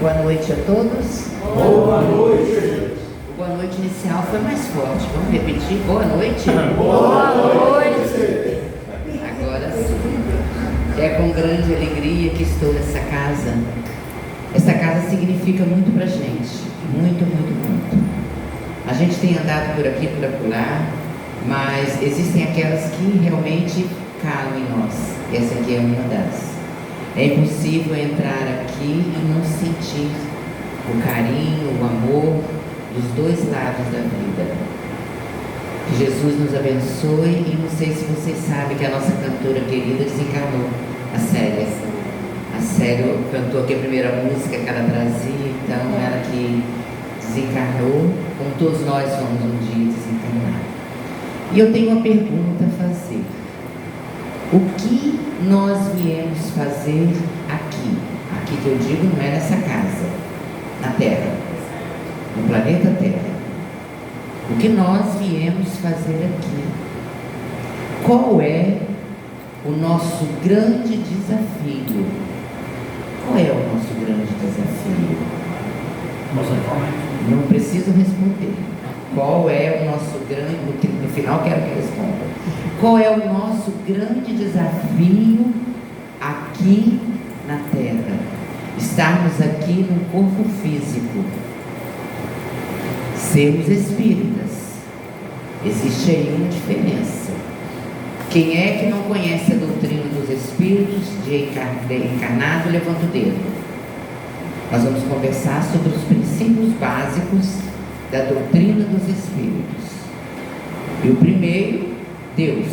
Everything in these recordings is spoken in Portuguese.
Boa noite a todos. Boa noite. O boa noite inicial foi mais forte. Vamos repetir? Boa noite. Boa noite. Agora sim. É com grande alegria que estou nessa casa. Essa casa significa muito pra gente. Muito, muito, muito. A gente tem andado por aqui, por acolá, mas existem aquelas que realmente calam em nós. Essa aqui é uma das. É impossível entrar aqui e não sentir o carinho, o amor dos dois lados da vida. Que Jesus nos abençoe. E não sei se vocês sabem que a nossa cantora querida desencarnou, a Célia. A Célia cantou aqui a primeira música que ela trazia, então ela que desencarnou, como todos nós vamos um dia desencarnar. E eu tenho uma pergunta a fazer. O que nós viemos fazer aqui? Aqui que eu digo não é nessa casa, na Terra, no planeta Terra. O que nós viemos fazer aqui? Qual é o nosso grande desafio? Qual é o nosso grande desafio? Não preciso responder. Qual é o nosso grande... No final quero que responda. Qual é o nosso grande desafio aqui na Terra? Estarmos aqui no corpo físico. Sermos espíritas. Existe aí uma diferença. Quem é que não conhece a doutrina dos espíritos de encarnado, levanta o dedo. Nós vamos conversar sobre os princípios básicos da doutrina dos espíritos. E o primeiro, Deus,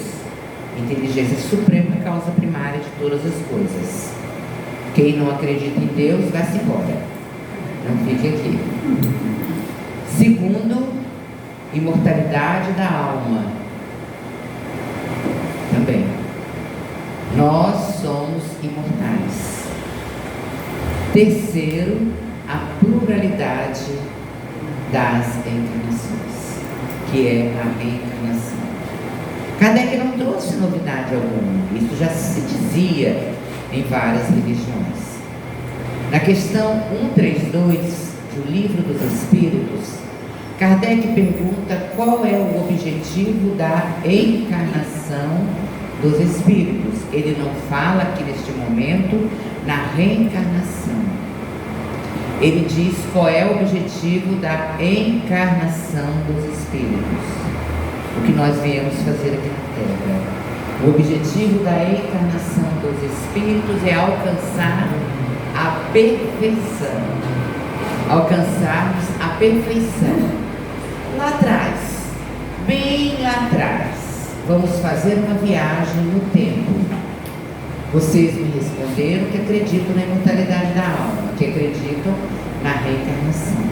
inteligência suprema, causa primária de todas as coisas. Quem não acredita em Deus, vai-se embora. Não fique aqui. Segundo, imortalidade da alma. Também. Nós somos imortais. Terceiro, a pluralidade das encarnações, que é a reencarnação. Kardec não trouxe novidade alguma, isso já se dizia em várias religiões. Na questão 132 do Livro dos Espíritos, Kardec pergunta qual é o objetivo da encarnação dos espíritos. Ele não fala aqui neste momento na reencarnação. Ele diz qual é o objetivo da encarnação dos espíritos. O que nós viemos fazer aqui na Terra. O objetivo da encarnação dos espíritos é alcançar a perfeição. Alcançarmos a perfeição. Lá atrás, bem lá atrás, vamos fazer uma viagem no tempo. Vocês me responderam que acreditam na imortalidade da alma, que acreditam na reencarnação.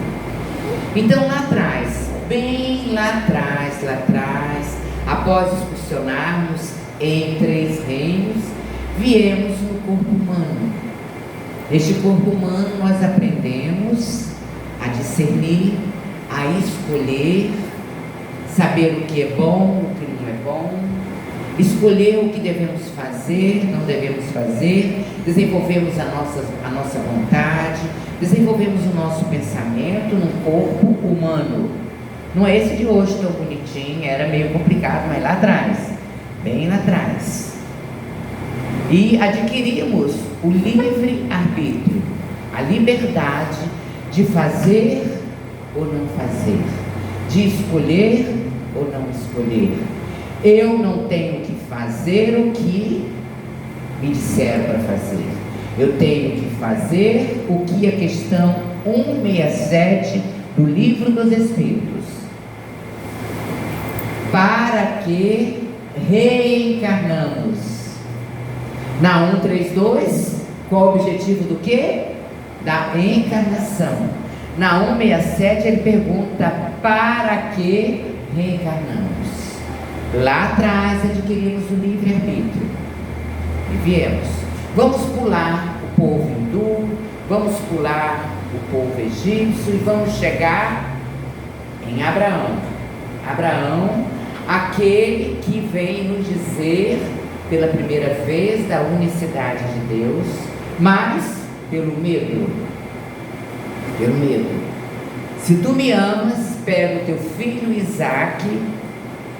Então lá atrás, bem lá atrás, após excursionarmos em 3 reinos, viemos no corpo humano. Neste corpo humano nós aprendemos a discernir, a escolher, saber o que é bom, o que não é bom, escolher o que devemos fazer, não devemos fazer, desenvolvemos a nossa vontade, desenvolvemos o nosso pensamento no corpo humano. Não é esse de hoje tão bonitinho, era meio complicado, mas lá atrás, bem lá atrás. E adquirimos o livre-arbítrio, a liberdade de fazer ou não fazer, de escolher ou não escolher. Eu não tenho que fazer o que me disseram para fazer. Eu tenho que fazer o que a questão 167 do Livro dos Espíritos. Para que reencarnamos? Na 132, qual o objetivo do quê? Da encarnação. Na 167 ele pergunta para que reencarnamos? Lá atrás adquirimos o livre-arbítrio e viemos. Vamos pular o povo hindu, vamos pular o povo egípcio e vamos chegar em Abraão. Abraão, aquele que vem nos dizer pela primeira vez da unicidade de Deus, mas pelo medo. Pelo medo. Se tu me amas, pega o teu filho Isaque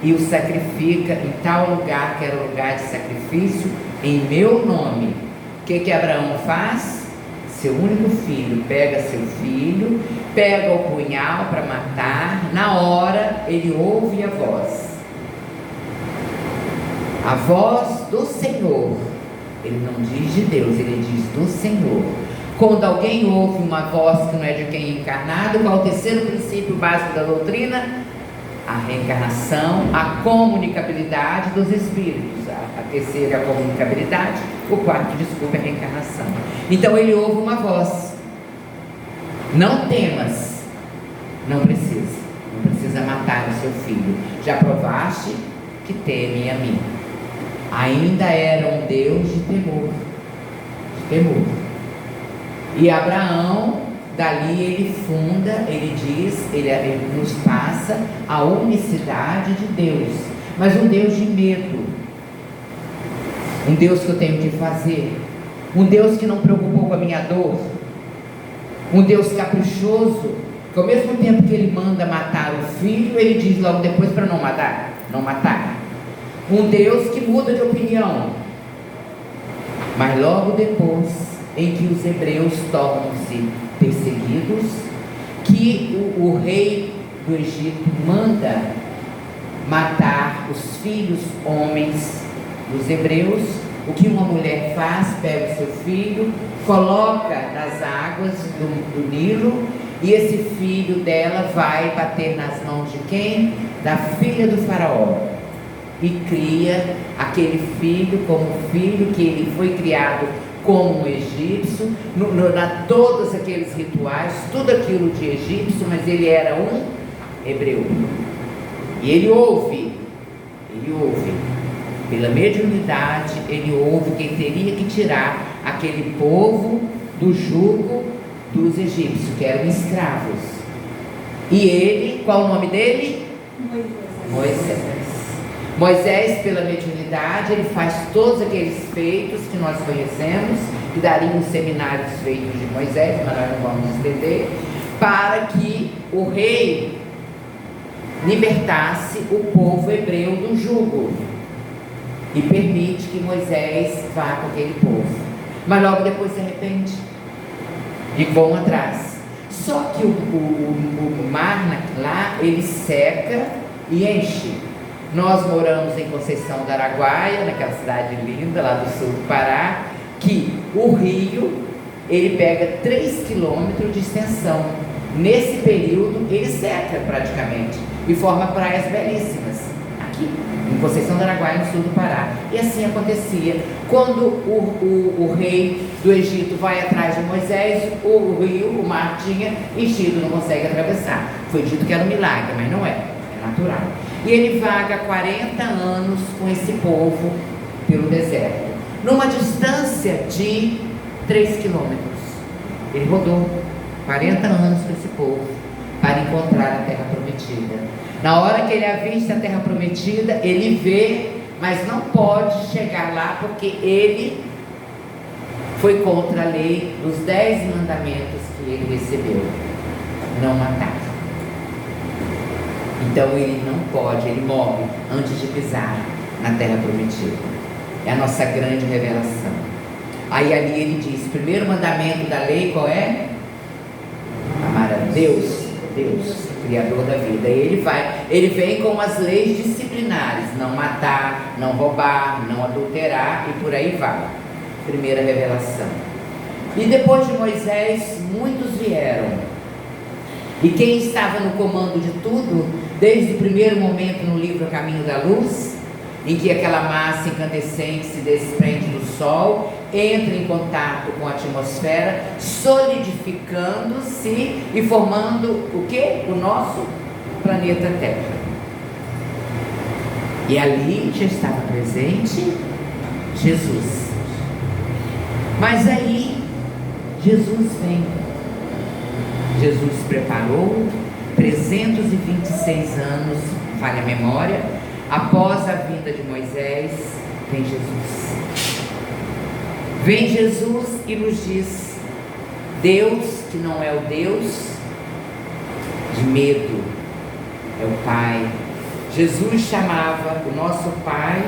e o sacrifica em tal lugar que era o lugar de sacrifício, em meu nome. O que Abraão faz? Seu único filho, pega seu filho, pega o punhal para matar. Na hora ele ouve a voz do Senhor. Ele não diz de Deus, ele diz do Senhor. Quando alguém ouve uma voz que não é de quem é encarnado, qual é o terceiro princípio básico da doutrina? A reencarnação, a comunicabilidade dos espíritos. A terceira é a comunicabilidade, o quarto, desculpa, é a reencarnação. Então ele ouve uma voz: não temas, não precisa matar o seu filho, já provaste que temem a mim. Ainda era um Deus de temor. E Abraão, dali ele funda, ele diz, ele nos passa a unicidade de Deus, mas um Deus de medo, um Deus que eu tenho que fazer, um Deus que não preocupou com a minha dor, um Deus caprichoso, que ao mesmo tempo que ele manda matar o filho, ele diz logo depois para não matar. Um Deus que muda de opinião, mas logo depois, em que os hebreus tornam-se perseguidos, que o rei do Egito manda matar os filhos homens dos hebreus, o que uma mulher faz? Pega o seu filho, coloca nas águas do Nilo, e esse filho dela vai bater nas mãos de quem? Da filha do faraó, e cria aquele filho como filho, que ele foi criado como um egípcio, todos aqueles rituais, tudo aquilo de egípcio, mas ele era um hebreu. E ele ouve, pela mediunidade, ele ouve quem teria que tirar aquele povo do jugo dos egípcios, que eram escravos. E ele, qual o nome dele? Moisés, pela mediunidade, ele faz todos aqueles feitos que nós conhecemos, que dariam os seminários feitos de Moisés, mas nós não vamos entender, para que o rei libertasse o povo hebreu do jugo, e permite que Moisés vá com aquele povo, mas logo depois se arrepende e vão atrás. Só que o mar lá, ele seca e enche. Nós moramos em Conceição do Araguaia, naquela cidade linda lá do sul do Pará, que o rio, ele pega 3 quilômetros de extensão. Nesse período ele seca praticamente e forma praias belíssimas aqui em Conceição do Araguaia, no sul do Pará. E assim acontecia. Quando o rei do Egito vai atrás de Moisés, o rio, o mar tinha enchido, não consegue atravessar. Foi dito que era um milagre, mas não é natural. E ele vaga 40 anos com esse povo pelo deserto, numa distância de 3 quilômetros. Ele rodou 40 anos com esse povo para encontrar a terra prometida. Na hora que ele avista a terra prometida, ele vê, mas não pode chegar lá, porque ele foi contra a lei dos 10 mandamentos que ele recebeu: não matar. Então ele não pode, ele morre antes de pisar na terra prometida. É a nossa grande revelação. Aí ali ele diz, primeiro mandamento da lei qual é? Amar a Deus, Criador da vida. E ele vem com as leis disciplinares: não matar, não roubar, não adulterar, e por aí vai. Primeira revelação. E depois de Moisés, muitos vieram. E quem estava no comando de tudo, desde o primeiro momento no livro Caminho da Luz, em que aquela massa incandescente se desprende do Sol, entra em contato com a atmosfera, solidificando-se e formando o quê? O nosso planeta Terra. E ali já estava presente Jesus. Mas aí Jesus vem. Jesus preparou 326 anos, falha a memória, após a vinda de Moisés, vem Jesus. Vem Jesus e nos diz: Deus que não é o Deus de medo, é o Pai. Jesus chamava o nosso Pai,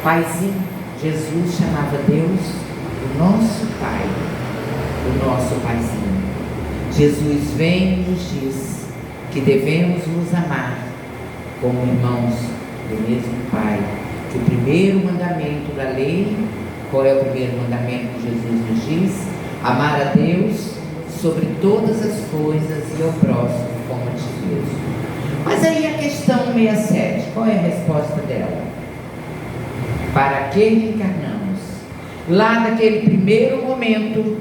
Paizinho. Jesus chamava Deus o nosso Pai, o nosso Paizinho. Jesus vem e nos diz que devemos nos amar como irmãos do mesmo Pai. Que o primeiro mandamento da lei, qual é o primeiro mandamento que Jesus nos diz? Amar a Deus sobre todas as coisas e ao próximo como a ti mesmo. Mas aí a questão 67, qual é a resposta dela? Para que reencarnamos? Lá naquele primeiro momento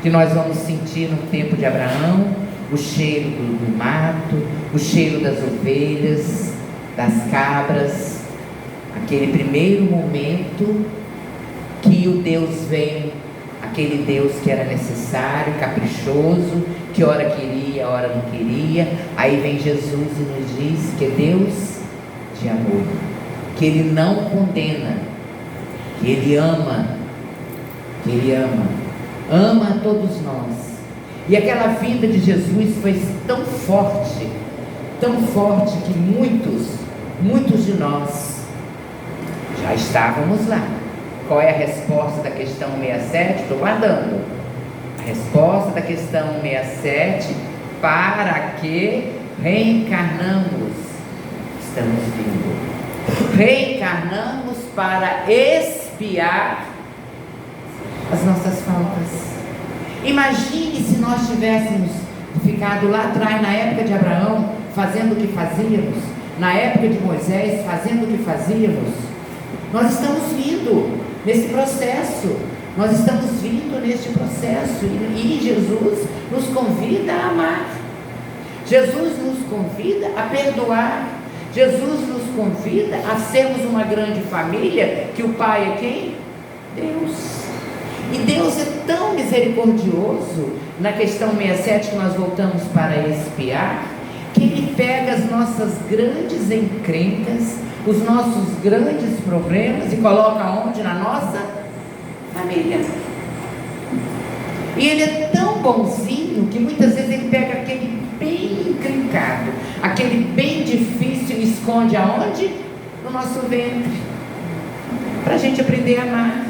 que nós vamos sentir no tempo de Abraão, o cheiro do mato, o cheiro das ovelhas, das cabras, aquele primeiro momento que o Deus vem, aquele Deus que era necessário, caprichoso, que ora queria, ora não queria. Aí vem Jesus e nos diz que é Deus de amor, que Ele não condena, que Ele ama, ama a todos nós. E aquela vinda de Jesus foi tão forte que muitos de nós já estávamos lá. Qual é a resposta da questão 67? Estou guardando. A resposta da questão 67, para que reencarnamos? Estamos vindo. Reencarnamos para expiar as nossas faltas. Imagine se nós tivéssemos ficado lá atrás, na época de Abraão, fazendo o que fazíamos, na época de Moisés, fazendo o que fazíamos. Nós estamos vindo nesse processo, e Jesus nos convida a amar, Jesus nos convida a perdoar, Jesus nos convida a sermos uma grande família, que o Pai é quem? Deus. E Deus é tão misericordioso, na questão 67 que nós voltamos para expiar, que Ele pega as nossas grandes encrencas, os nossos grandes problemas e coloca onde? Na nossa família. E Ele é tão bonzinho que muitas vezes Ele pega aquele bem encrencado, aquele bem difícil e esconde aonde? No nosso ventre, para a gente aprender a amar.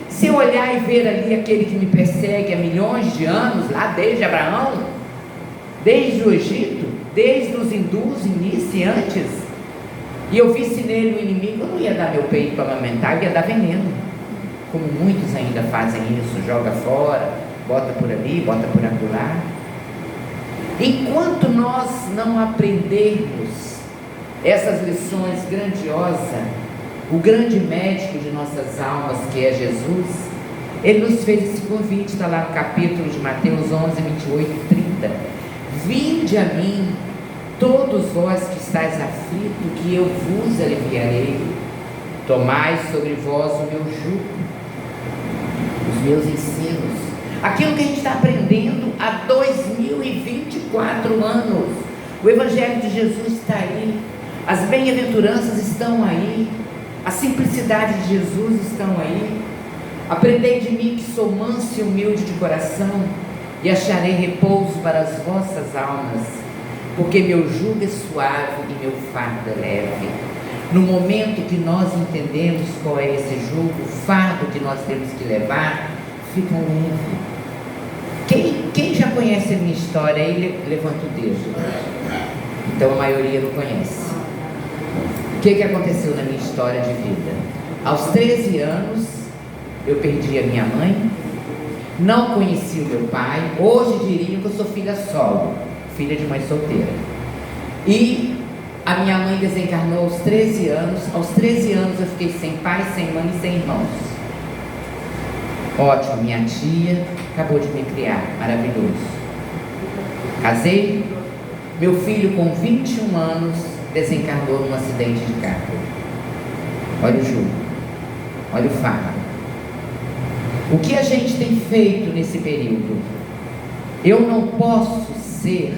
Se eu olhar e ver ali aquele que me persegue há milhões de anos, lá desde Abraão, desde o Egito, desde os hindus iniciantes, e eu visse nele o inimigo, eu não ia dar meu peito para amamentar, eu ia dar veneno, como muitos ainda fazem isso, joga fora, bota por ali, bota por acolá. Enquanto nós não aprendermos essas lições grandiosas, o grande médico de nossas almas, que é Jesus, Ele nos fez esse convite, está lá no capítulo de Mateus 11, 28 e 30. Vinde a mim, todos vós que estáis aflitos, que eu vos aliviarei. Tomai sobre vós o meu jugo, os meus ensinos, aquilo que a gente está aprendendo há 2024 anos. O Evangelho de Jesus está aí, as bem-aventuranças estão aí, a simplicidade de Jesus estão aí. Aprendei de mim, que sou manso e humilde de coração, e acharei repouso para as vossas almas, porque meu jugo é suave e meu fardo é leve. No momento que nós entendemos qual é esse jugo, o fardo que nós temos que levar, fica leve. Quem já conhece a minha história aí, levanta o dedo. Então a maioria não conhece. O que aconteceu na minha história de vida? Aos 13 anos, eu perdi a minha mãe, não conheci o meu pai. Hoje diriam que eu sou filha solo, filha de mãe solteira. E a minha mãe desencarnou aos 13 anos. Aos 13 anos eu fiquei sem pai, sem mãe e sem irmãos. Ótimo, minha tia acabou de me criar, maravilhoso. Casei, meu filho com 21 anos desencarnou num acidente de carro. Olha o jugo, olha o fardo. O que a gente tem feito nesse período? Eu não posso ser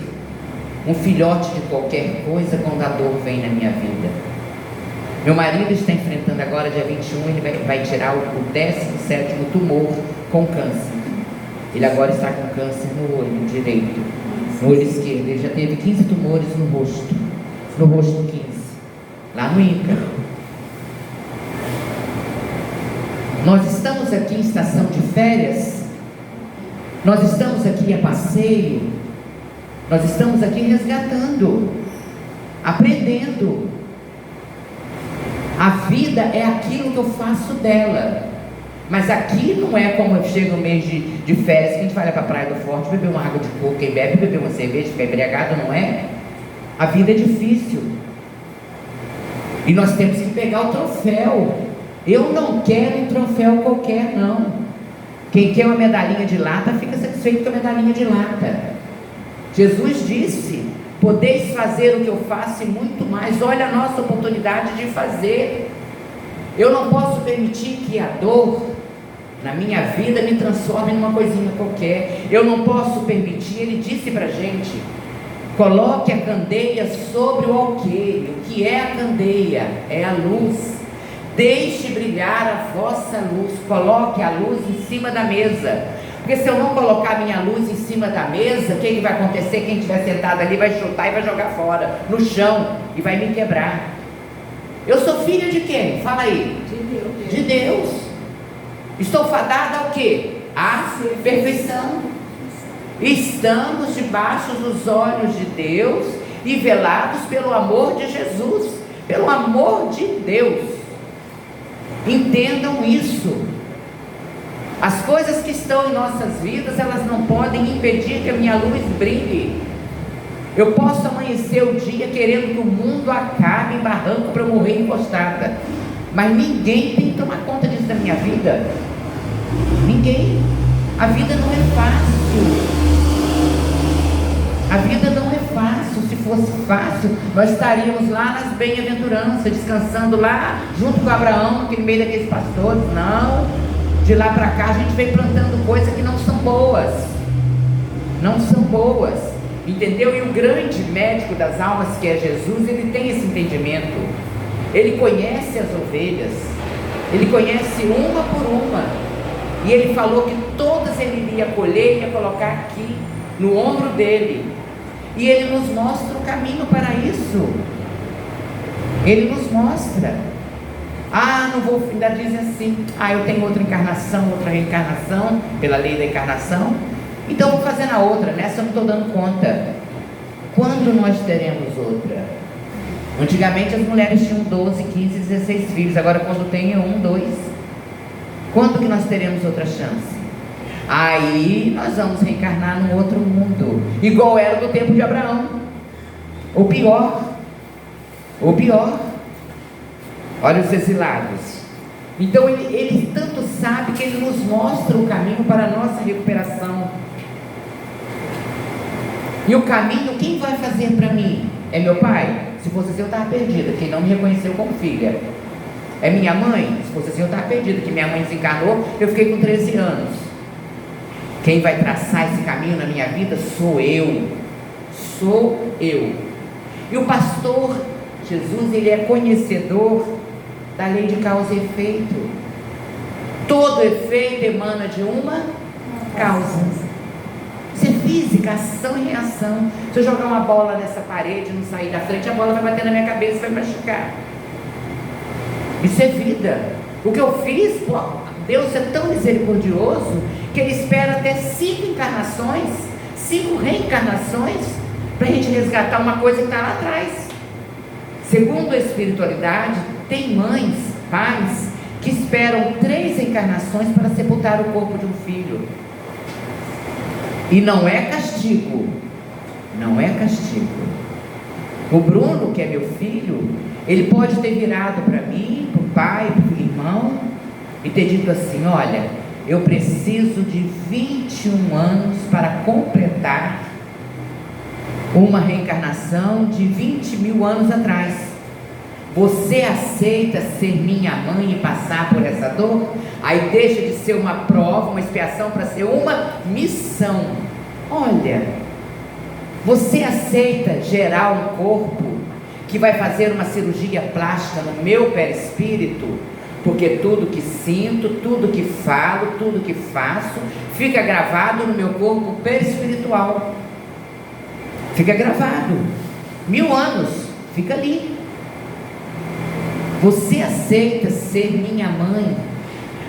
um filhote de qualquer coisa quando a dor vem na minha vida. Meu marido está enfrentando agora, dia 21, ele vai tirar o 17º tumor com câncer. Ele agora está com câncer no olho direito, no olho esquerdo. Ele já teve 15 tumores no rosto 15, lá no INCA. Nós estamos aqui em estação de férias, nós estamos aqui a passeio, nós estamos aqui resgatando, aprendendo. A vida é aquilo que eu faço dela. Mas aqui não é como chega o mês de férias, que a gente vai para a Praia do Forte, beber uma água de coco, quem bebe, beber uma cerveja, ficar embriagado, não é? A vida é difícil. E nós temos que pegar o troféu. Eu não quero um troféu qualquer, não. Quem quer uma medalhinha de lata, fica satisfeito com a medalhinha de lata. Jesus disse: podeis fazer o que eu faço e muito mais. Olha a nossa oportunidade de fazer. Eu não posso permitir que a dor na minha vida me transforme numa coisinha qualquer. Eu não posso permitir. Ele disse pra gente: coloque a candeia sobre o alqueire. O que é a candeia? É a luz. Deixe brilhar a vossa luz. Coloque a luz em cima da mesa. Porque se eu não colocar minha luz em cima da mesa, o que vai acontecer? Quem estiver sentado ali vai chutar e vai jogar fora, no chão, e vai me quebrar. Eu sou filha de quem? Fala aí. De Deus. Estou fadada ao quê? À perfeição. Estamos debaixo dos olhos de Deus e velados pelo amor de Jesus, pelo amor de Deus. Entendam isso. As coisas que estão em nossas vidas, elas não podem impedir que a minha luz brilhe. Eu posso amanhecer o dia querendo que o mundo acabe em barranco para eu morrer encostada, mas ninguém tem que tomar conta disso da minha vida. Ninguém. A vida não é fácil. A vida não é fácil. Se fosse fácil, nós estaríamos lá nas bem-aventuranças, descansando lá junto com Abraão, naquele meio daqueles pastores. Não. De lá para cá a gente vem plantando coisas que não são boas. Não são boas. Entendeu? E o grande médico das almas, que é Jesus, ele tem esse entendimento. Ele conhece as ovelhas. Ele conhece uma por uma. E ele falou que todas ele iria colher e ia colocar aqui no ombro dele. E ele nos mostra o caminho para isso. Ele nos mostra. Não vou, ainda dizem assim: eu tenho outra encarnação, outra reencarnação, pela lei da encarnação, então vou fazer na outra, nessa eu não estou dando conta. Quando nós teremos outra? Antigamente as mulheres tinham 12, 15, 16 filhos, agora quando tem é 1, 2. Quando que nós teremos outra chance? Aí nós vamos reencarnar num outro mundo, igual era do tempo de Abraão, ou pior. Olha os exilados. Então ele tanto sabe que ele nos mostra o caminho para a nossa recuperação. E o caminho, quem vai fazer para mim? É meu pai? Se fosse assim eu estava perdida, que não me reconheceu como filha. É minha mãe? Se fosse assim eu estava perdida, que minha mãe desencarnou, eu fiquei com 13 anos. Quem vai traçar esse caminho na minha vida sou eu. E o pastor Jesus, ele é conhecedor da lei de causa e efeito. Todo efeito emana de uma causa. Isso é física, ação e reação. Se eu jogar uma bola nessa parede e não sair da frente, a bola vai bater na minha cabeça e vai machucar. Isso é vida. O que eu fiz, Deus é tão misericordioso que Ele espera até 5 encarnações, 5 reencarnações, para a gente resgatar uma coisa que está lá atrás. Segundo a espiritualidade, tem mães, pais, que esperam 3 encarnações para sepultar o corpo de um filho. E não é castigo. Não é castigo. O Bruno, que é meu filho, ele pode ter virado para mim, para o pai, para o irmão, e ter dito assim: olha, eu preciso de 21 anos para completar uma reencarnação de 20 mil anos atrás. Você aceita ser minha mãe e passar por essa dor? Aí deixa de ser uma prova, uma expiação, para ser uma missão. Olha, você aceita gerar um corpo que vai fazer uma cirurgia plástica no meu perispírito, porque tudo que sinto, tudo que falo, tudo que faço, fica gravado no meu corpo perispiritual. Fica gravado. 1000 anos, fica ali. Você aceita ser minha mãe,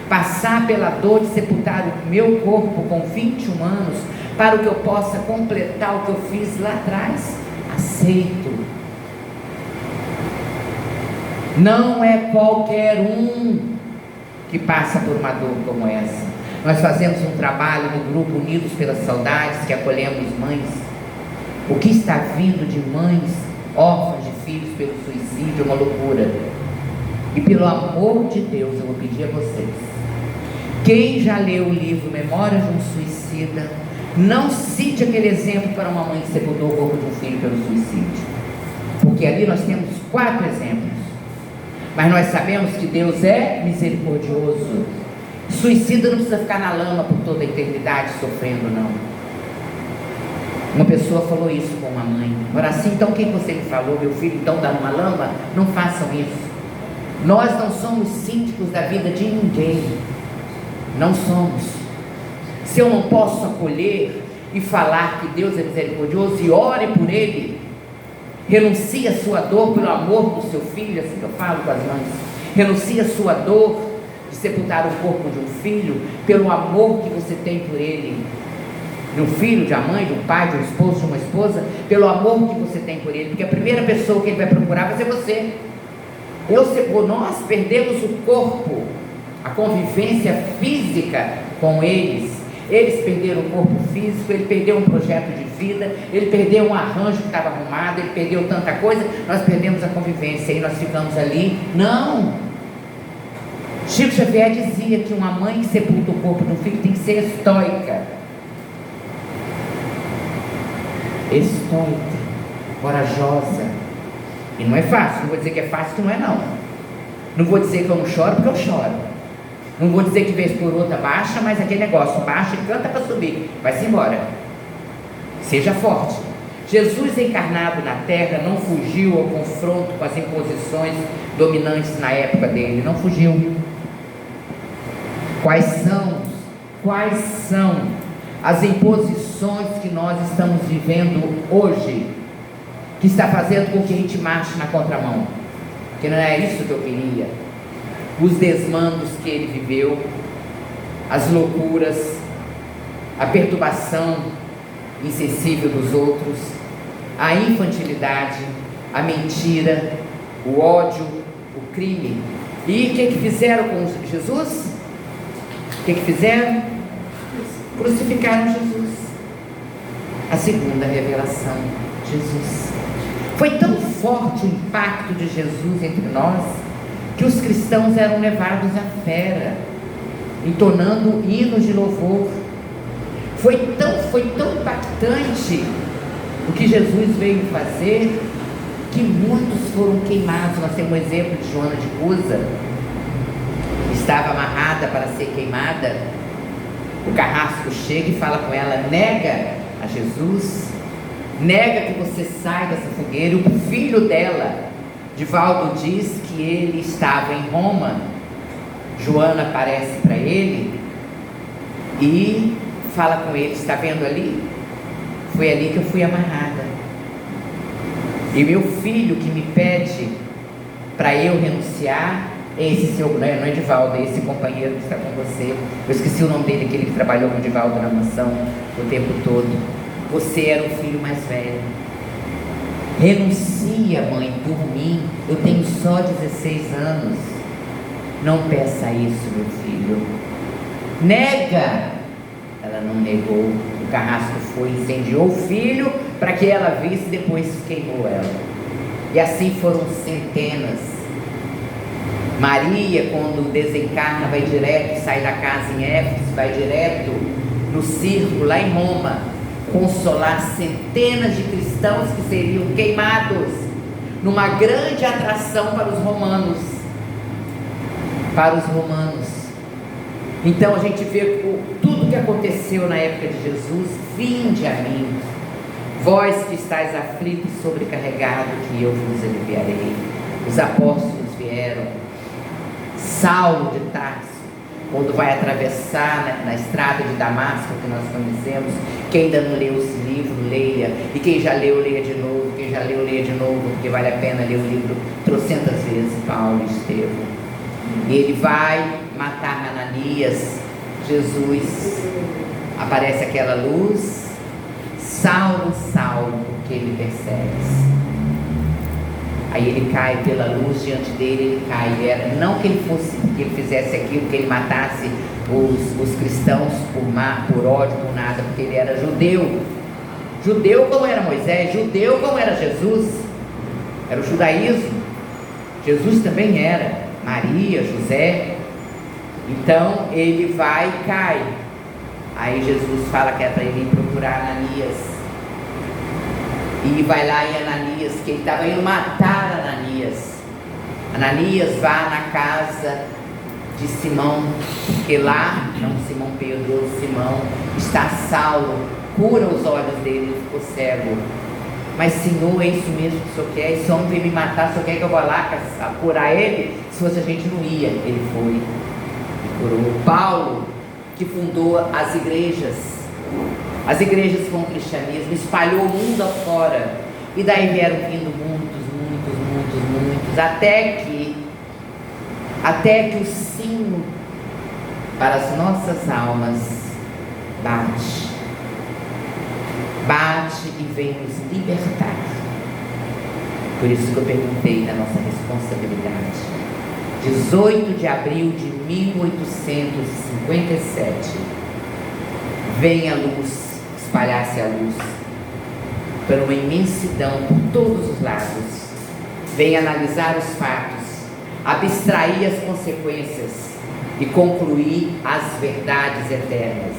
passar pela dor de sepultar o meu corpo com 21 anos, para que eu possa completar o que eu fiz lá atrás? Aceito. Não é qualquer um que passa por uma dor como essa. Nós fazemos um trabalho no grupo Unidos pelas Saudades, que acolhemos mães. O que está vindo de mães órfãs de filhos pelo suicídio é uma loucura. E pelo amor de Deus, eu vou pedir a vocês, quem já leu o livro Memórias de um Suicida, não cite aquele exemplo para uma mãe que sepultou o corpo de um filho pelo suicídio, porque ali nós temos 4 exemplos. Mas nós sabemos que Deus é misericordioso. Suicida não precisa ficar na lama por toda a eternidade sofrendo, não. Uma pessoa falou isso com uma mãe. Ora, assim, então quem você me falou? Meu filho então dá numa lama? Não façam isso. Nós não somos síndicos da vida de ninguém. Não somos. Se eu não posso acolher e falar que Deus é misericordioso e ore por Ele, renuncie a sua dor pelo amor do seu filho, assim que eu falo com as mães. Renuncie a sua dor de sepultar o corpo de um filho pelo amor que você tem por ele. De um filho, de uma mãe, de um pai, de um esposo, de uma esposa, pelo amor que você tem por ele. Porque a primeira pessoa que ele vai procurar vai ser você. Nós perdemos o corpo, a convivência física com eles. Eles perderam o corpo físico, ele perdeu um projeto de vida, ele perdeu um arranjo que estava arrumado, ele perdeu tanta coisa, nós perdemos a convivência e nós ficamos ali. Não! Chico Xavier dizia que uma mãe que sepulta o corpo de um filho tem que ser estoica. Estoica, corajosa. E não é fácil, não vou dizer que é fácil, que não é não. Não vou dizer que eu não choro, porque eu choro. Não vou dizer que vez por outra baixa, mas aquele negócio, baixa e canta para subir, vai-se embora. Seja forte. Jesus encarnado na terra não fugiu ao confronto com as imposições dominantes na época dele, não fugiu. Quais são as imposições que nós estamos vivendo hoje, que está fazendo com que a gente marche na contramão? Que não é isso que eu queria. Os desmandos que ele viveu, as loucuras, a perturbação insensível dos outros, a infantilidade, a mentira, o ódio, o crime. E o que fizeram com Jesus? O que fizeram? Crucificaram Jesus. A segunda revelação, Jesus. Foi tão forte o impacto de Jesus entre nós, que os cristãos eram levados à fera, entonando hinos de louvor. Foi tão impactante o que Jesus veio fazer, que muitos foram queimados. Nós temos um exemplo de Joana de Cusa, estava amarrada para ser queimada. O carrasco chega e fala com ela: nega a Jesus, nega que você sai dessa fogueira. O filho dela, Divaldo, diz que ele estava em Roma. Joana aparece para ele e fala com ele: está vendo ali? Foi ali que eu fui amarrada. E meu filho que me pede para eu renunciar é esse seu, não é Divaldo, é esse companheiro que está com você. Eu esqueci o nome dele, aquele que trabalhou com o Divaldo na mansão o tempo todo. Você era o filho mais velho. Renuncia, mãe, por mim. Eu tenho só 16 anos. Não peça isso, meu filho. Nega. Ela não negou. O carrasco foi, incendiou o filho para que ela visse, depois queimou ela. E assim foram centenas. Maria, quando desencarna, vai direto, sai da casa em Éfeso, vai direto no circo lá em Roma, consolar centenas de cristãos que seriam queimados, numa grande atração para os romanos. Então a gente vê tudo que aconteceu na época de Jesus. Vinde a mim, vós que estáis aflitos e sobrecarregados, que eu vos aliviarei. Os apóstolos vieram. Saulo de Tarso, quando vai atravessar na estrada de Damasco, que nós conhecemos. Quem ainda não leu esse livro, leia. E quem já leu, leia de novo. Quem já leu, leia de novo, porque vale a pena ler o livro trocentas vezes, Paulo e Estevão. E ele vai matar Ananias. Jesus, aparece aquela luz. Saulo, Saulo, porque ele persegue. Aí ele cai pela luz, diante dele ele cai. Era não que ele fizesse aquilo, que ele matasse os cristãos por ódio, por nada, porque ele era judeu. Judeu como era Moisés, judeu como era Jesus. Era o judaísmo. Jesus também era. Maria, José. Então ele vai e cai. Aí Jesus fala que é para ele ir procurar Ananias. E vai lá em Ananias, que ele estava indo matar Ananias. Ananias vá na casa de Simão, porque lá, não Simão Pedro, Simão, está Saulo. Cura os olhos dele, ele ficou cego. Mas Senhor, é isso mesmo que o Senhor quer? Esse homem veio me matar, o Senhor quer que eu vá lá curar ele? Se fosse a gente não ia. Ele foi e curou. Paulo, que fundou as igrejas com o cristianismo, espalhou o mundo afora, e daí vieram vindo muitos, até que o sino para as nossas almas bate e vem nos libertar. Por isso que eu perguntei da nossa responsabilidade. 18 de abril de 1857, vem a luz, espalhar-se a luz por uma imensidão por todos os lados. Vem analisar os fatos, abstrair as consequências e concluir as verdades eternas.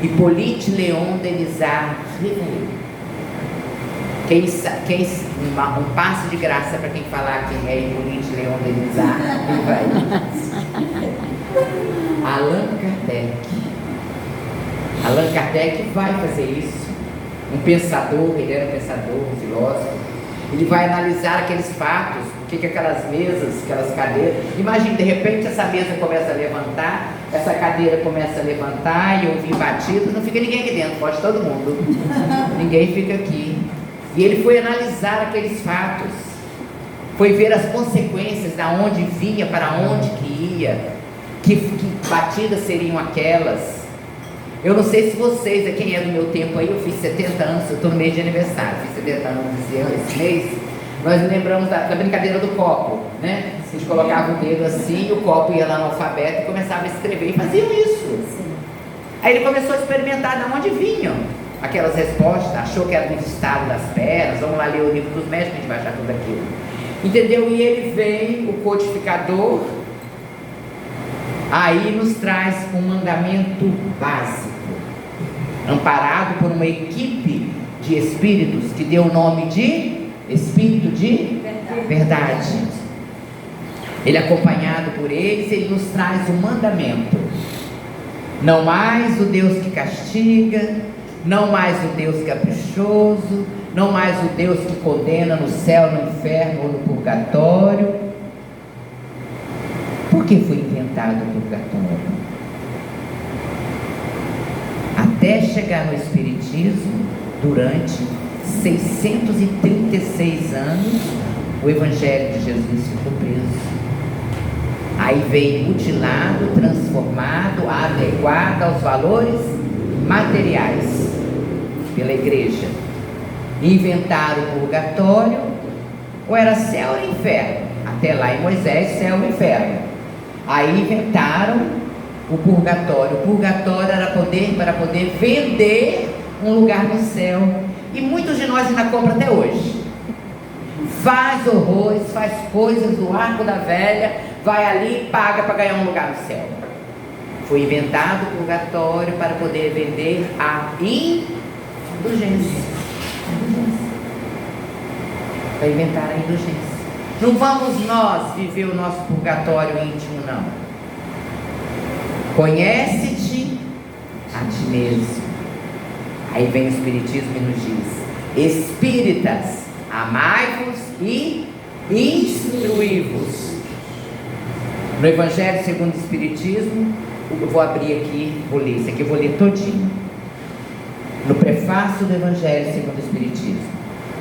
Hippolyte Léon Denisard Rivail. Um passe de graça para quem falar quem é Hippolyte Léon Denisard Rivail. Allan Kardec vai fazer isso. Um pensador, ele era um pensador, um filósofo. Ele vai analisar aqueles fatos, o que aquelas mesas, aquelas cadeiras. Imagine, de repente essa mesa começa a levantar, essa cadeira começa a levantar e ouvir batidas, não fica ninguém aqui dentro, pode todo mundo. Ninguém fica aqui. E ele foi analisar aqueles fatos, foi ver as consequências, da onde vinha, para onde que ia, que batidas seriam aquelas. Eu não sei se vocês, quem é do meu tempo aí, eu fiz 70 anos, eu estou no mês de aniversário, fiz 70 anos esse mês. Nós lembramos da brincadeira do copo, né? A gente colocava o dedo assim, o copo ia lá no alfabeto e começava a escrever, e faziam isso. Aí ele começou a experimentar de onde vinham aquelas respostas, achou que era do estado das pernas, vamos lá ler o livro dos médicos, a gente vai achar tudo aquilo. Entendeu? E ele vem, o codificador, aí nos traz um mandamento básico, amparado por uma equipe de espíritos que deu o nome de Espírito de Verdade. Ele, acompanhado por eles, ele nos traz um mandamento: não mais o Deus que castiga, não mais o Deus caprichoso, não mais o Deus que condena no céu, no inferno ou no purgatório. Por que foi inventado o purgatório? Até chegar no Espiritismo, durante 636 anos, o Evangelho de Jesus ficou preso. Aí veio mutilado, transformado, adequado aos valores materiais pela igreja. Inventaram o purgatório, ou era céu ou inferno. Até lá em Moisés, céu e inferno. Aí inventaram o purgatório. O purgatório era para poder vender um lugar no céu. E muitos de nós ainda compram até hoje. Faz horrores, faz coisas do arco da velha, vai ali e paga para ganhar um lugar no céu. Foi inventado o purgatório para poder vender a indulgência. Para inventar a indulgência. Não vamos nós viver o nosso purgatório íntimo, não. Conhece-te a ti mesmo. Aí vem o Espiritismo e nos diz: espíritas, amai-vos e instruí-vos. No Evangelho segundo o Espiritismo, eu vou abrir aqui, vou ler isso aqui, eu vou ler todinho. No prefácio do Evangelho segundo o Espiritismo: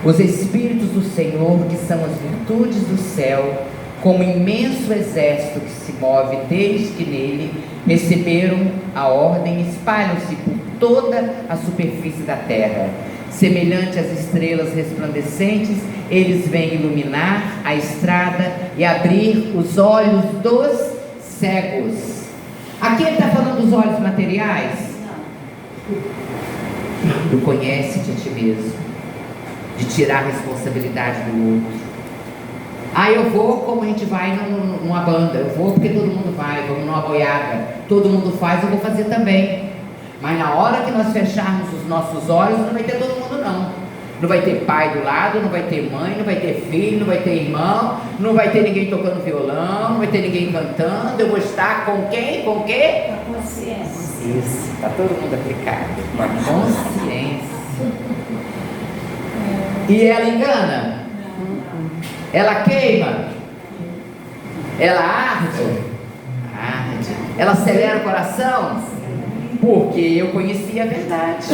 os Espíritos do Senhor, que são as virtudes do céu, como imenso exército que se move desde que nele receberam a ordem, espalham-se por toda a superfície da terra. Semelhante às estrelas resplandecentes, eles vêm iluminar a estrada e abrir os olhos dos cegos. Aqui ele está falando dos olhos materiais? Do conhece-te a ti mesmo, de tirar a responsabilidade do outro. Eu vou como a gente vai numa banda, eu vou porque todo mundo vai, vamos numa boiada, todo mundo faz, eu vou fazer também. Mas na hora que nós fecharmos os nossos olhos, não vai ter todo mundo não. Não vai ter pai do lado, não vai ter mãe, não vai ter filho, não vai ter irmão, não vai ter ninguém tocando violão, não vai ter ninguém cantando. Eu vou estar com quem? Com o quê? Com a consciência. Isso, está todo mundo aplicado. Com a consciência. E ela engana? Ela queima? Ela arde? Arde. Ela acelera o coração? Porque eu conhecia a verdade.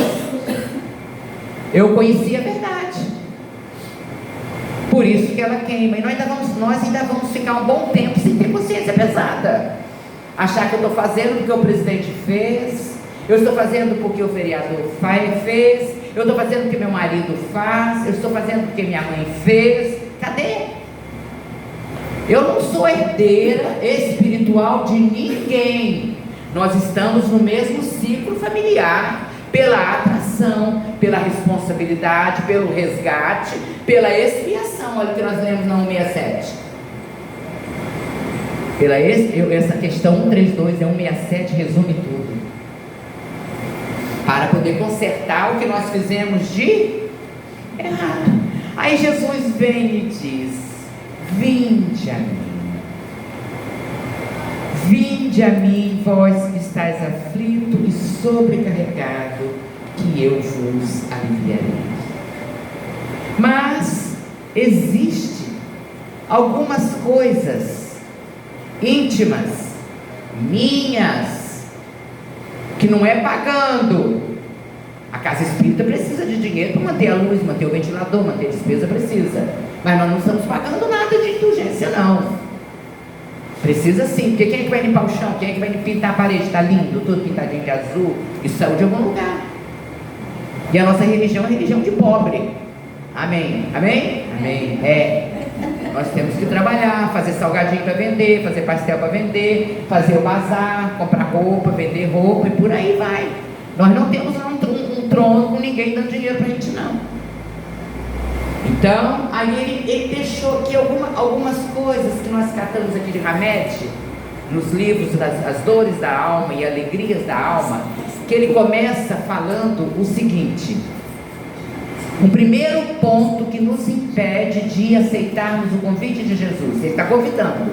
Eu conhecia a verdade. Por isso que ela queima. E nós ainda vamos ficar um bom tempo sem ter consciência pesada. Achar que eu estou fazendo porque o presidente fez, eu estou fazendo porque o vereador fez, eu estou fazendo porque meu marido faz, eu estou fazendo porque minha mãe fez. Cadê? Eu não sou herdeira espiritual de ninguém. Nós estamos no mesmo ciclo familiar, pela atração, pela responsabilidade, pelo resgate, pela expiação. Olha o que nós lemos na 167. Essa questão 132 é 167, resume tudo. Para poder consertar o que nós fizemos de errado. Aí Jesus vem e diz: vinde a mim. Vinde a mim, vós que estáis aflito e sobrecarregado, que eu vos aliviarei. Mas existe algumas coisas íntimas, minhas, que não é pagando. A casa espírita precisa de dinheiro para manter a luz, manter o ventilador, manter a despesa, precisa. Mas nós não estamos pagando nada de indulgência, não. Precisa sim, porque quem é que vai limpar o chão? Quem é que vai pintar a parede? Está lindo, tudo pintadinho de azul. Isso saiu de algum lugar. E a nossa religião é religião de pobre. Amém? Amém? Amém. Nós temos que trabalhar, fazer salgadinho para vender, fazer pastel para vender, fazer o bazar, comprar roupa, vender roupa e por aí vai. Nós não temos um trono com ninguém dando dinheiro para a gente, não. Então, aí ele deixou aqui algumas coisas que nós catamos aqui de Hamed, nos livros As Dores da Alma e Alegrias da Alma, que ele começa falando o seguinte: o primeiro ponto que nos impede de aceitarmos o convite de Jesus. Ele está convidando.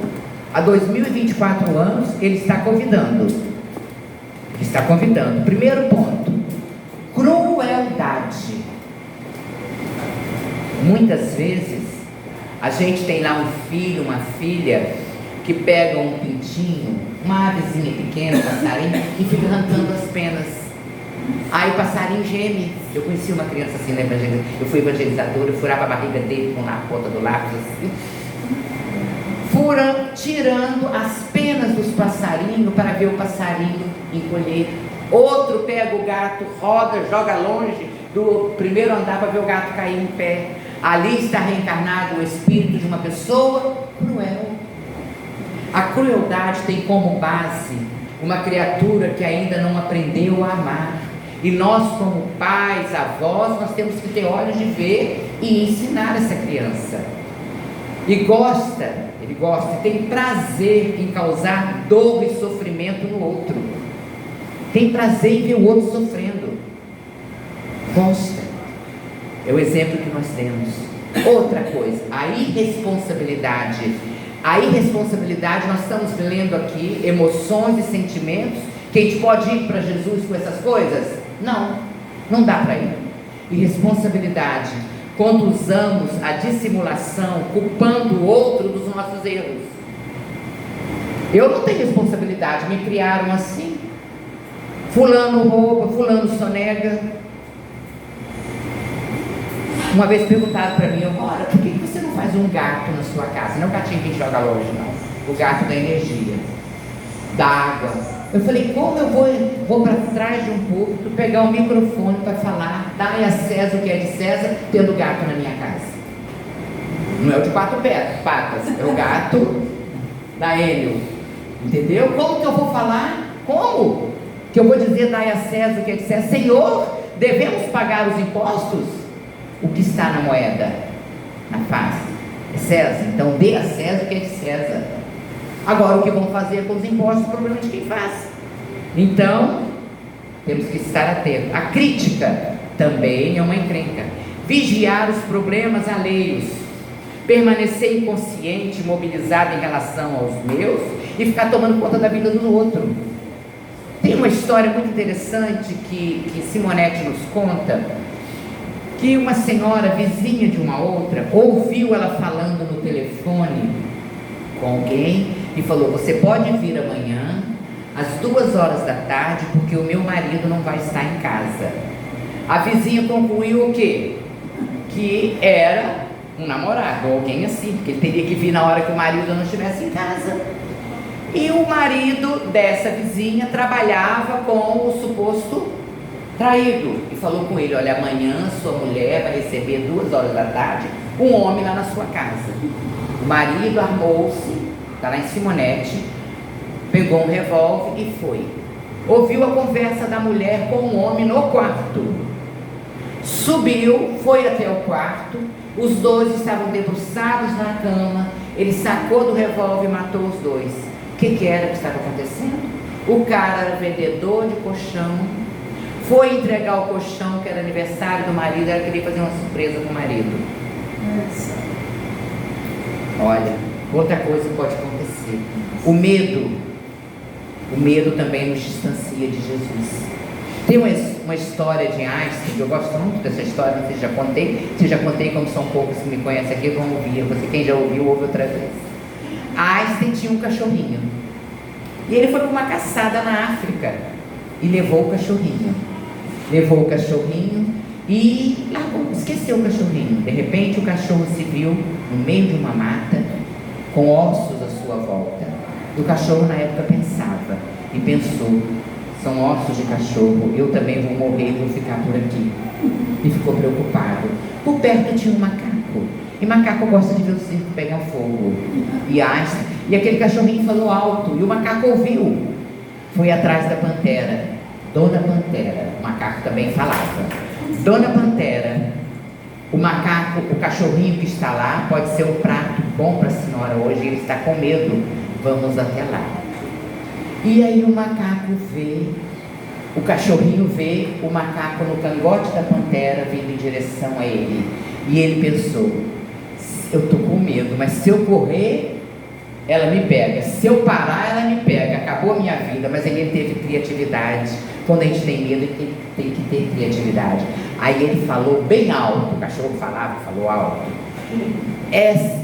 Há 2024 anos, ele está convidando. Ele está convidando. Primeiro ponto: crueldade. Muitas vezes a gente tem lá um filho, uma filha que pega um pintinho, uma avezinha pequena, um passarinho, e fica arrancando as penas. Aí o passarinho geme. Eu conheci uma criança assim na evangelização. Eu fui evangelizadora, eu furava a barriga dele com a ponta do lápis assim, tirando as penas dos passarinhos para ver o passarinho encolher. Outro pega o gato, roda, joga longe do primeiro andar para ver o gato cair em pé. Ali está reencarnado o espírito de uma pessoa cruel. A crueldade tem como base uma criatura que ainda não aprendeu a amar. E nós, como pais, avós, nós temos que ter olhos de ver e ensinar essa criança. E ele gosta, tem prazer em causar dor e sofrimento no outro. Tem prazer em ver o outro sofrendo. Gosta. É o exemplo que nós temos. Outra coisa, a irresponsabilidade. A irresponsabilidade, nós estamos lendo aqui emoções e sentimentos, que a gente pode ir para Jesus com essas coisas? Não dá para ir. Irresponsabilidade, quando usamos a dissimulação, culpando o outro dos nossos erros. Eu não tenho responsabilidade, me criaram assim. Fulano rouba, fulano sonega. Uma vez perguntaram para mim, ora, por que você não faz um gato na sua casa? Não é o gatinho que a gente joga longe, não. O gato da energia, da água. Eu falei, como eu vou para trás de um púlpito, pegar o microfone para falar, dai a César o que é de César, tendo gato na minha casa? Não é o de quatro patas, é o gato da Hélio. Entendeu? Como que eu vou falar? Como que eu vou dizer, dai a César o que é de César? Senhor, devemos pagar os impostos? O que está na moeda, na face, é César. Então dê a César o que é de César. Agora o que vão fazer com os impostos, o problema é de quem faz. Então temos que estar atentos. A crítica também é uma encrenca. Vigiar os problemas alheios, permanecer inconsciente, mobilizado em relação aos meus e ficar tomando conta da vida do outro. Tem uma história muito interessante que Simonete nos conta, que uma senhora vizinha de uma outra ouviu ela falando no telefone com alguém e falou, você pode vir amanhã às 2h da tarde porque o meu marido não vai estar em casa. A vizinha concluiu o quê? Que era um namorado, ou alguém assim, porque ele teria que vir na hora que o marido não estivesse em casa. E o marido dessa vizinha trabalhava com o suposto traído e falou com ele, olha, amanhã sua mulher vai receber 2h da tarde um homem lá na sua casa. O marido armou-se, está lá em Simonete, pegou um revólver e foi. Ouviu a conversa da mulher com o homem no quarto, subiu, foi até o quarto, os dois estavam debruçados na cama, ele sacou do revólver e matou os dois. O que era que estava acontecendo? O cara era vendedor de colchão, foi entregar o colchão, que era aniversário do marido, ela queria fazer uma surpresa com o marido. Olha, outra coisa pode acontecer. O medo também nos distancia de Jesus. Tem uma história de Einstein, que eu gosto muito dessa história, não sei se já contei, como são poucos que me conhecem aqui, vão ouvir. Quem já ouviu, ouve outra vez. Einstein tinha um cachorrinho, e ele foi para uma caçada na África, e levou o cachorrinho e largou, esqueceu o cachorrinho. De repente o cachorro se viu no meio de uma mata, com ossos à sua volta. E o cachorro na época pensou, são ossos de cachorro, eu também vou morrer, vou ficar por aqui. E ficou preocupado. Por perto tinha um macaco, e macaco gosta de ver o circo pegar fogo. E aquele cachorrinho falou alto, e o macaco ouviu, foi atrás da pantera. Dona Pantera, o macaco também falava. Dona Pantera, o cachorrinho que está lá pode ser um prato bom para a senhora hoje, ele está com medo, vamos até lá. E aí o macaco o cachorrinho vê o macaco no cangote da pantera vindo em direção a ele. E ele pensou, eu estou com medo, mas se eu correr, ela me pega, se eu parar, ela me pega, acabou a minha vida. Mas ele teve criatividade. Quando a gente tem medo, a gente tem que ter criatividade. Aí ele falou bem alto, o cachorro falou alto,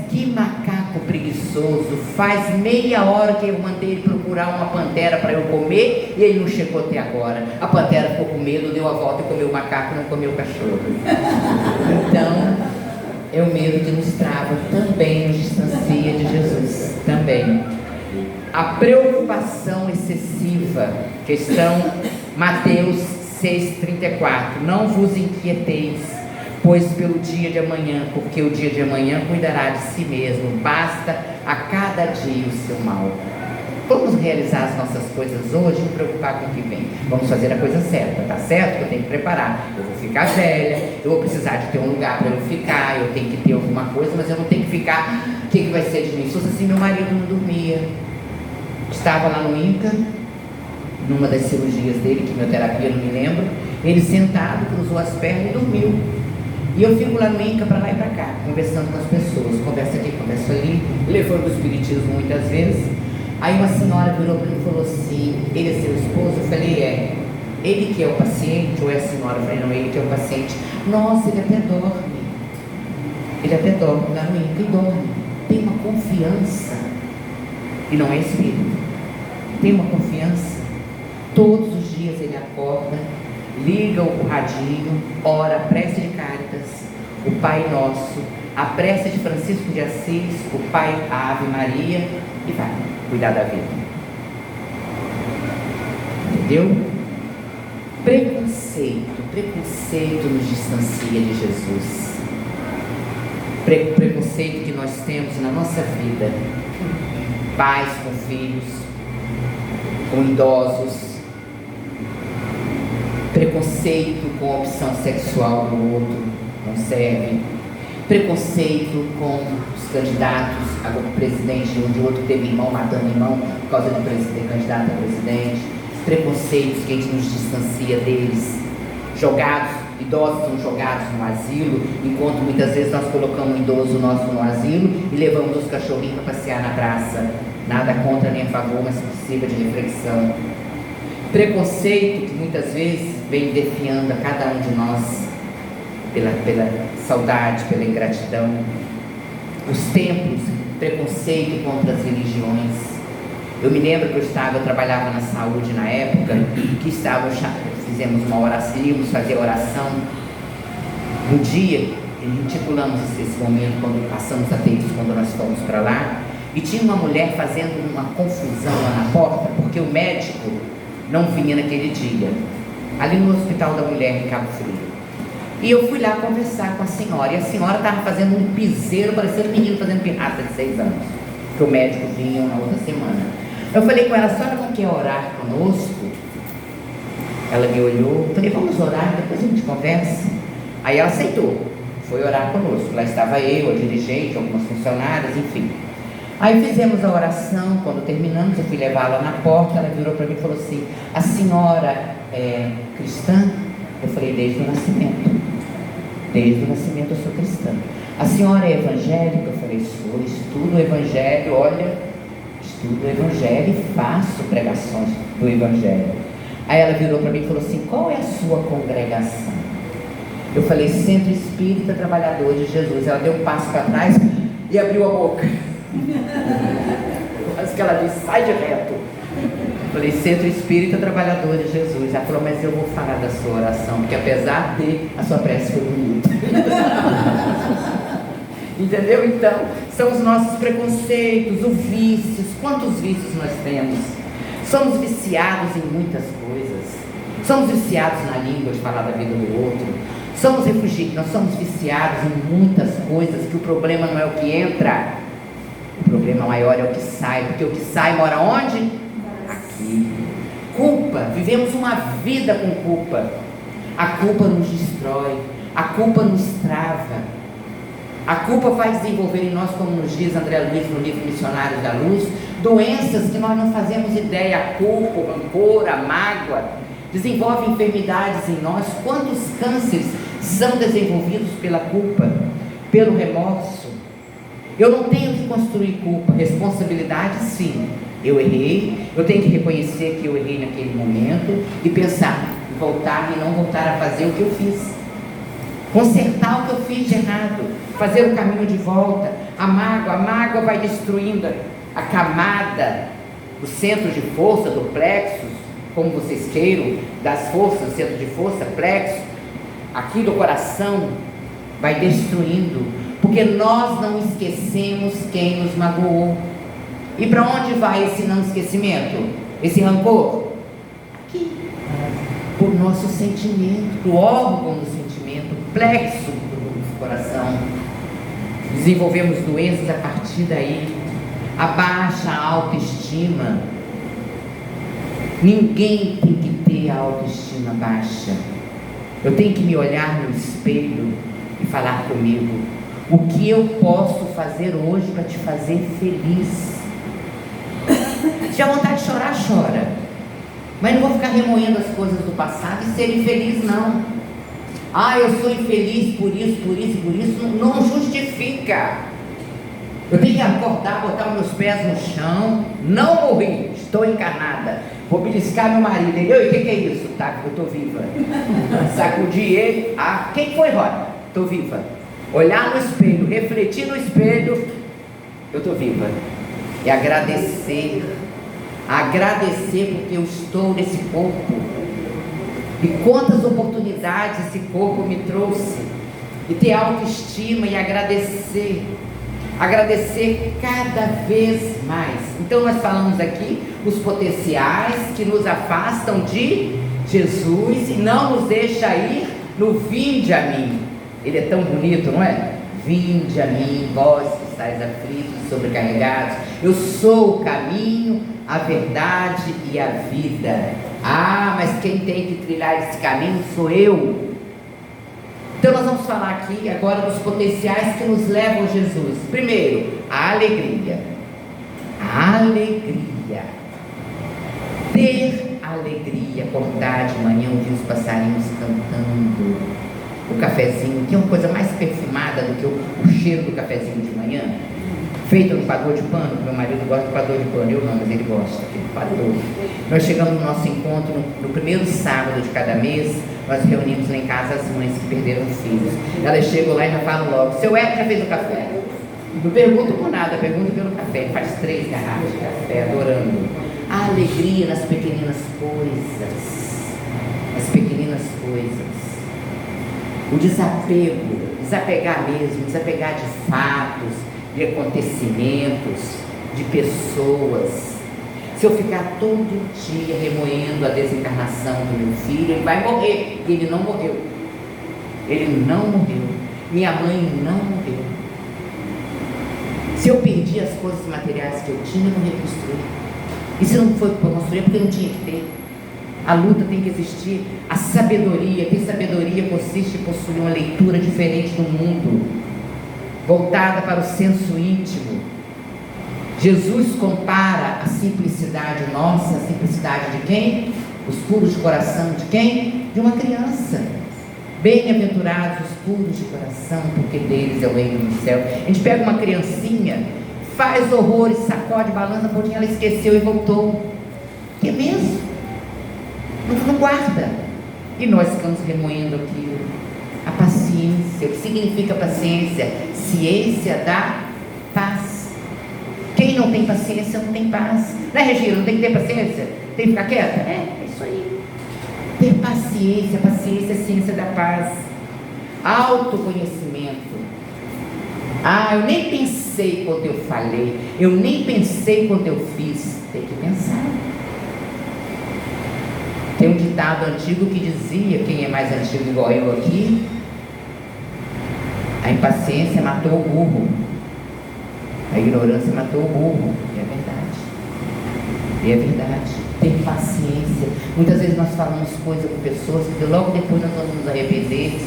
que macaco preguiçoso, faz meia hora que eu mandei ele procurar uma pantera para eu comer e ele não chegou até agora. A pantera ficou com medo, deu a volta e comeu o macaco, não comeu o cachorro. Então é o medo que nos trava, também nos distancia de Jesus, também. A preocupação excessiva, questão Mateus 6,34, não vos inquieteis, pois pelo dia de amanhã, porque o dia de amanhã cuidará de si mesmo, basta a cada dia o seu mal. Vamos realizar as nossas coisas hoje e nos preocupar com o que vem. Vamos fazer a coisa certa, tá certo? Que eu tenho que preparar. Eu vou ficar velha, eu vou precisar de ter um lugar para eu ficar, eu tenho que ter alguma coisa, mas eu não tenho que ficar. O que vai ser de mim? Se fosse assim, meu marido não dormia. Estava lá no INCA, numa das cirurgias dele, quimioterapia, não me lembro. Ele sentado, cruzou as pernas e dormiu. E eu fico lá no INCA, para lá e para cá, conversando com as pessoas. Conversa aqui, conversa ali, levando o espiritismo muitas vezes. Aí uma senhora virou para mim e falou assim, ele é seu esposo? Eu falei, é. Ele que é o paciente ou é a senhora? Eu falei, não, ele que é o paciente. Nossa, ele até dorme. Ele até dorme lá no INCA e dorme. Tem uma confiança. e não é espírita. Tem uma confiança. Todos os dias ele acorda, liga o radinho, ora a prece de Cáritas, o Pai Nosso, a prece de Francisco de Assis, o Pai, a Ave Maria, e vai cuidar da vida. Entendeu? Preconceito nos distancia de Jesus. Preconceito que nós temos na nossa vida, pais com filhos, com idosos, preconceito com a opção sexual do outro, não serve, preconceito com os candidatos a presidente, onde o outro teve irmão matando irmão por causa do candidato a presidente, preconceitos que a gente nos distancia deles, idosos são jogados no asilo, enquanto muitas vezes nós colocamos um idoso nosso no asilo e levamos os cachorrinhos para passear na praça. Nada contra nem a favor, mas possível de reflexão. Preconceito que muitas vezes vem defiando a cada um de nós pela saudade, pela ingratidão. Os templos, preconceito contra as religiões. Eu me lembro que eu trabalhava na saúde na época, que fizemos uma oração, íamos fazer oração no dia, intitulamos esse momento quando passamos a ter isso, quando nós fomos para lá, e tinha uma mulher fazendo uma confusão lá na porta, porque o médico não vinha naquele dia, ali no Hospital da Mulher em Cabo Frio. E eu fui lá conversar com a senhora, e a senhora estava fazendo um piseiro, parecendo um menino fazendo pirraça de 6 anos, que o médico vinha na outra semana. Eu falei com ela: a senhora não quer orar conosco? Ela me olhou, falei: vamos orar, depois a gente conversa. Aí ela aceitou, foi orar conosco. Lá estava eu, a dirigente, algumas funcionárias, enfim. Aí fizemos a oração. Quando terminamos, eu fui levá-la na porta. Ela virou para mim e falou assim: a senhora é cristã? Eu falei: desde o nascimento. Desde o nascimento eu sou cristã. A senhora é evangélica? Eu falei: sou, estudo o evangelho, estudo o evangelho e faço pregações do evangelho. Aí ela virou para mim e falou assim: qual é a sua congregação? Eu falei: Centro Espírita Trabalhador de Jesus. Ela deu um passo para trás e abriu a boca. Quase que ela disse: sai de reto. Eu falei: Centro Espírita Trabalhador de Jesus. Ela falou: mas eu vou falar da sua oração, porque apesar de, a sua prece foi bonita. Entendeu? Então, são os nossos preconceitos, os vícios. Quantos vícios nós temos? Somos viciados em muitas coisas. Somos viciados na língua, de falar da vida do outro. Somos refugiados, nós somos viciados em muitas coisas, que o problema não é o que entra, o problema maior é o que sai, porque o que sai mora onde? Aqui. Culpa, vivemos uma vida com culpa. A culpa nos destrói, a culpa nos trava. A culpa faz desenvolver em nós, como nos diz André Luiz no livro Missionários da Luz, doenças que nós não fazemos ideia. A culpa, o rancor, a mágoa, desenvolve enfermidades em nós. Quantos cânceres são desenvolvidos pela culpa, pelo remorso? Eu não tenho que construir culpa, responsabilidade sim. Eu errei, eu tenho que reconhecer que eu errei naquele momento e pensar em voltar e não voltar a fazer o que eu fiz. Consertar o que eu fiz de errado, fazer o caminho de volta. A mágoa vai destruindo a camada, o centro de força do plexo, como vocês queiram, das forças, centro de força, plexo, aqui do coração, vai destruindo, porque nós não esquecemos quem nos magoou. E para onde vai esse não esquecimento? Esse rancor? Aqui, por nosso sentimento, o órgão do sentimento, o plexo do coração. Desenvolvemos doenças a partir daí. A baixa autoestima. Ninguém tem que ter a autoestima baixa. Eu tenho que me olhar no espelho e falar comigo: o que eu posso fazer hoje para te fazer feliz? Se tiver vontade de chorar, chora. Mas não vou ficar remoendo as coisas do passado e ser infeliz, não. Eu sou infeliz por isso, por isso, por isso. Não justifica. Eu tenho que acordar, botar meus pés no chão. Não morri, estou encarnada. Vou beliscar meu marido, entendeu? E o que é isso? Tá, eu estou viva. Sacudir ele. Quem foi, Roda? Estou viva. Olhar no espelho, refletir no espelho. Eu estou viva. e agradecer. Agradecer porque eu estou nesse corpo. E quantas oportunidades esse corpo me trouxe. E ter autoestima e agradecer. Agradecer cada vez mais. Então nós falamos aqui os potenciais que nos afastam de Jesus e não nos deixa ir no vinde a mim. Ele é tão bonito, não é? Vinde a mim, vós que estáis aflitos e sobrecarregados. Eu sou o caminho, a verdade e a vida. Ah, mas quem tem que trilhar esse caminho sou eu. Então nós vamos falar aqui agora dos potenciais que nos levam a Jesus. Primeiro, a alegria. A alegria. Ter alegria, acordar de manhã, ouvir os passarinhos cantando, o cafezinho, que é uma coisa mais perfumada do que o cheiro do cafezinho de manhã, feito no coador de pano. Meu marido gosta do coador de pano, eu não, mas ele gosta do coador. Nós chegamos no nosso encontro no primeiro sábado de cada mês. Nós reunimos lá em casa as mães que perderam filhos. Elas chegam lá e já falam logo: seu Hélio já fez o café? Não pergunto por nada, pergunto pelo café. Ele faz 3 garrafas de café, adorando. A alegria nas pequeninas coisas. As pequeninas coisas. O desapego, desapegar mesmo, desapegar de fatos, de acontecimentos, de pessoas. Se eu ficar todo dia remoendo a desencarnação do meu filho, ele vai morrer. E ele não morreu. Ele não morreu. Minha mãe não morreu. Se eu perdi as coisas materiais que eu tinha, eu não reconstruí. E se não foi para construir, é porque não tinha que ter. A luta tem que existir. A sabedoria, ter sabedoria consiste em possuir uma leitura diferente do mundo, voltada para o senso íntimo. Jesus compara a simplicidade nossa, a simplicidade de quem? Os puros de coração de quem? De uma criança. Bem-aventurados os puros de coração, porque deles é o reino do céu. A gente pega uma criancinha, faz horrores, sacode, balança, pouquinho, ela esqueceu e voltou. Que é mesmo? Não guarda. E nós ficamos remoendo aquilo. A paciência. O que significa paciência? Ciência da paz. Quem não tem paciência não tem paz. Não é, Regina? Não tem que ter paciência? Tem que ficar quieta? É isso aí. Ter paciência. Paciência é ciência da paz. Autoconhecimento. Ah, eu nem pensei quando eu falei. Eu nem pensei quando eu fiz. Tem que pensar. Tem um ditado antigo que dizia, quem é mais antigo igual eu aqui, a impaciência matou o burro, a ignorância matou o burro. E é verdade. E é verdade. Ter paciência. Muitas vezes nós falamos coisas com pessoas que logo depois nós vamos nos arrepender,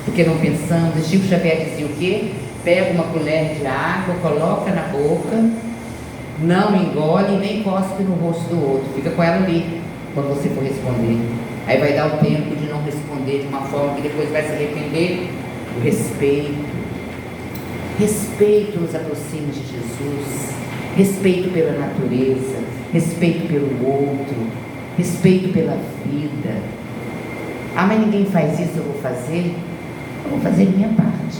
porque não pensamos. O Chico Xavier dizia o quê? Pega uma colher de água, coloca na boca, não engole e nem cospe no rosto do outro. Fica com ela ali. Quando você for responder, aí vai dar o tempo de não responder de uma forma que depois vai se arrepender. O respeito. Respeito nos aproxima de Jesus. Respeito pela natureza. Respeito pelo outro. Respeito pela vida. Ah, mas ninguém faz isso, eu vou fazer? Eu vou fazer minha parte.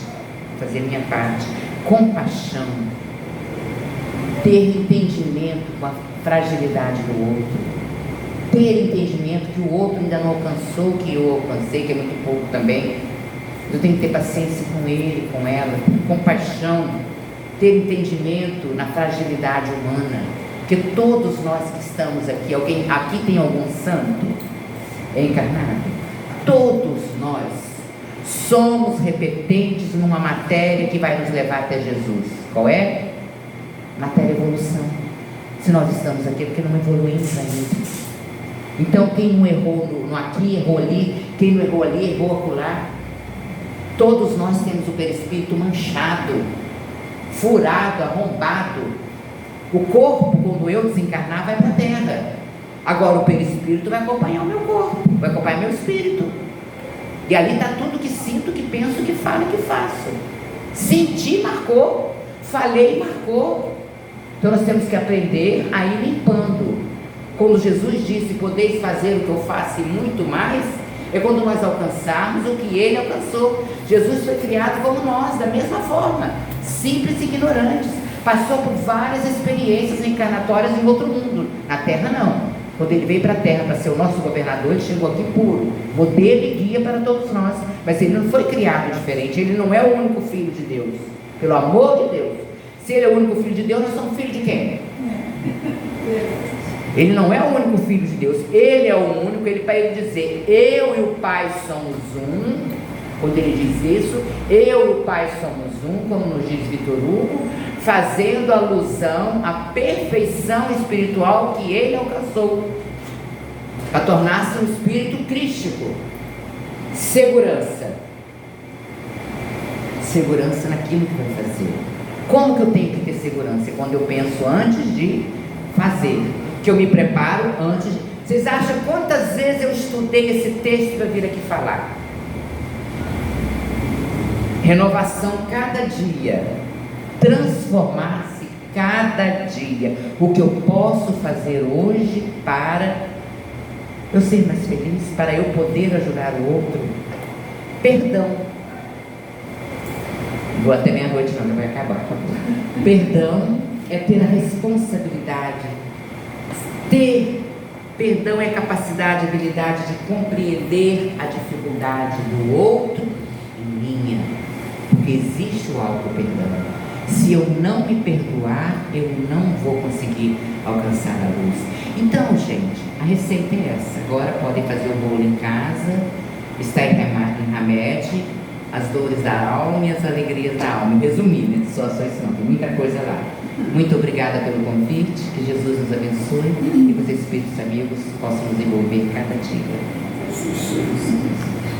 Vou fazer minha parte. Compaixão. Ter entendimento com a fragilidade do outro. Ter entendimento que o outro ainda não alcançou o que eu alcancei, que é muito pouco também. Eu tenho que ter paciência com ele, com ela, compaixão, ter entendimento na fragilidade humana, porque todos nós que estamos aqui, alguém aqui tem algum santo encarnado? Todos nós somos repetentes numa matéria que vai nos levar até Jesus. Qual é? Matéria evolução. Se nós estamos aqui é porque não evoluímos ainda. Então quem não errou no aqui, errou ali. Quem não errou ali, errou acolá. Todos nós temos o perispírito manchado, furado, arrombado. O corpo, quando eu desencarnar, vai para a terra. Agora o perispírito vai acompanhar o meu corpo, vai acompanhar meu espírito. E ali está tudo que sinto, que penso, que falo e que faço. Senti, marcou. Falei, marcou. Então nós temos que aprender a ir limpando. Quando Jesus disse, podeis fazer o que eu faço e muito mais, é quando nós alcançarmos o que ele alcançou. Jesus foi criado como nós, da mesma forma, simples e ignorantes, passou por várias experiências reencarnatórias em outro mundo. Na Terra não. Quando ele veio para a Terra para ser o nosso governador, ele chegou aqui puro, modelo e guia para todos nós. Mas ele não foi criado diferente, ele não é o único filho de Deus, pelo amor de Deus. Se ele é o único filho de Deus, nós somos filhos de quem? Ele não é o único filho de Deus, ele é o único. Ele, para ele dizer, eu e o Pai somos um, quando ele diz isso, eu e o Pai somos um, como nos diz Vitor Hugo, fazendo alusão à perfeição espiritual que ele alcançou, para tornar-se um espírito crístico. Segurança naquilo que vai fazer. Como que eu tenho que ter segurança? Quando eu penso antes de fazer, que eu me preparo antes de... Vocês acham quantas vezes eu estudei esse texto para vir aqui falar? Renovação cada dia, transformar-se cada dia. O que eu posso fazer hoje para eu ser mais feliz, para eu poder ajudar o outro? Perdão. Vou até meia-noite, não vai acabar. Perdão é ter a responsabilidade. Ter perdão é capacidade, habilidade de compreender a dificuldade do outro e minha. Porque existe o auto-perdão. Se eu não me perdoar, eu não vou conseguir alcançar a luz. Então, gente, a receita é essa. Agora podem fazer o bolo em casa, está em Hamed, as dores da alma e as alegrias da alma. Resumindo, só isso não, tem muita coisa lá. Muito obrigada pelo convite, que Jesus nos abençoe e que os espíritos amigos possam nos envolver cada dia.